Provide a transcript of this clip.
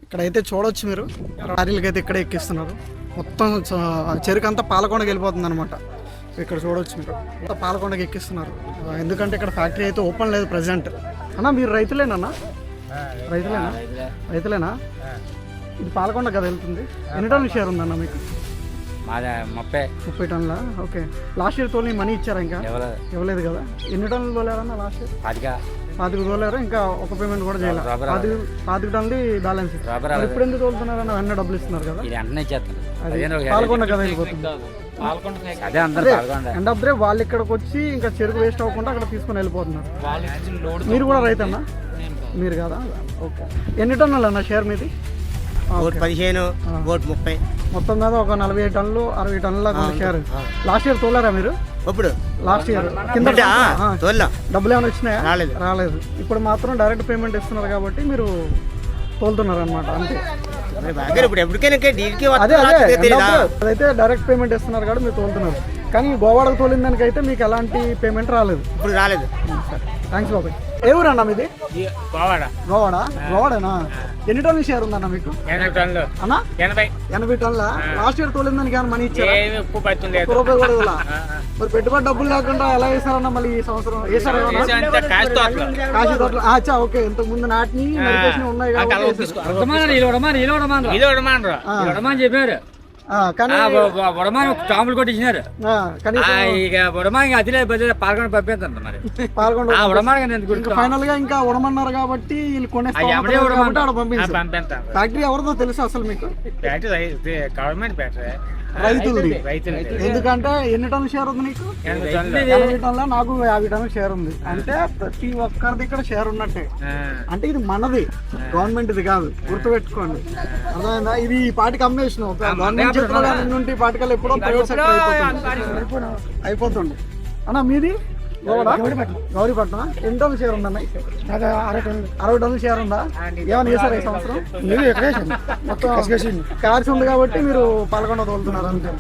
ఇక్కడైతే చూడొచ్చు మీరు లారీలకి అయితే ఇక్కడే ఎక్కిస్తున్నారు. మొత్తం చెరుకు అంతా పాలకొండకి వెళ్ళిపోతుంది అనమాట. ఇక్కడ చూడవచ్చు మీరు అంతా పాలకొండకి ఎక్కిస్తున్నారు. ఎందుకంటే ఇక్కడ ఫ్యాక్టరీ అయితే ఓపెన్ లేదు ప్రజెంట్. అన్న మీరు రైతులేనా? రైతులేనా? ఇది పాలకొండ కదా వెళ్తుంది. ఎన్ని టన్నుల షేర్ ఉందన్న మీకు? 30 టన్నులా? ఓకే. లాస్ట్ ఇయర్ తోలి మనీ ఇచ్చారా? ఇంకా ఇవ్వలేదు కదా. ఎన్ని టన్నులు తోలారన్న లాస్ట్ ఇయర్? 25 తోలారు. ఇంకా ఒక పేమెంట్ కూడా చేయాలి. 25 టన్నులు బ్యాలెన్స్. ఇప్పుడు ఎందుకు తోలుతున్నారన్న? వెంటనే డబ్బులు ఇస్తున్నారు కదా. పాలకొండ కదా వెళ్ళిపోతుంది. ఎండ్ ఆఫ్ డే వాళ్ళు ఇక్కడికి వచ్చి ఇంకా చెరుకు వేస్ట్ అవ్వకుండా అక్కడ తీసుకొని వెళ్ళిపోతున్నారు. మీరు కూడా రైతన్నా? మీరు కదా. ఓకే. ఎన్ని టన్నులు అన్న షేర్ మీది? 15, 30. మొత్తం మీద ఒక 45 టన్నులు 60 టన్నుల షేర్. లాస్ట్ ఇయర్ తోలారా మీరు? ఇప్పుడు లాస్ట్ ఇయర్ కింద డబ్బులు ఏమైనా వచ్చినాయా? రాలేదు. ఇప్పుడు మాత్రం డైరెక్ట్ పేమెంట్ ఇస్తున్నారు కాబట్టి మీరు తోలుతున్నారు అనమాట. అంతే. అదైతే డైరెక్ట్ పేమెంట్ ఇస్తున్నారు కాబట్టి మీరు తోలుతున్నారు. కానీ గోవాడకు తోలిన దానికైతే మీకు ఎలాంటి పేమెంట్ రాలేదు. ఇప్పుడు రాలేదు. థ్యాంక్స్ బాబాయ్. ఏ ఊరు అన్న మీది? గోవాడేనా? ఎన్ని టన్నుల షేర్ ఉందన్న మీకు? 80 టన్నుల. లాస్ట్ ఇయర్ తోలిన దానికి ఏమైనా మనీ ఇచ్చారా? రూపాయి కూడా ఇవ్వాలా? మరి పెట్టుబడి డబ్బులు లేకుండా ఎలా వేసారన్న మళ్ళీ ఈ సంవత్సరం? కాశీ తోటలు. అచ్చా, ఓకే. ఇంతకు ముందు నాటిని ఉన్నాయి కాబట్టి చెప్పారు. టాములు కొట్టించినారు. పాల్గొని పంపిస్తాను. మరి ఫైనల్ గా ఇంకా ఉడమన్నారు కాబట్టి వీళ్ళు కొనే ఫ్యాక్టరీ ఎవరిదో తెలుసు అసలు మీకు? Government factory. రైతులది. ఎందుకంటే ఎన్ని టన్నుల షేర్ ఉంది నీకు? 80 టన్నుల. నాకు 50 టన్నుల షేర్ ఉంది. అంటే ప్రతి ఒక్కరిది ఇక్కడ షేర్ ఉన్నట్టే. అంటే ఇది మనది, గవర్నమెంట్ ఇది కాదు. గుర్తుపెట్టుకోండి. అర్థమైందా? ఇది ఈ పాటికి అమ్మేసిన గవర్నమెంట్ చేతిలో నుండి పాటికల్ ఎప్పుడో ప్రైవేట్ సెక్టర్ అయిపోతుంది. అన్న మీది గౌరీపట్నం. ఎన్ని టన్నుల షేర్ ఉందన్న? 60 టన్నుల షేర్ ఉందా? ఏమైనా చేశారా ఈ సంవత్సరం? మొత్తం కార్స్ ఉంది కాబట్టి మీరు పాల్గొండ తోలుతున్నారు అంతే.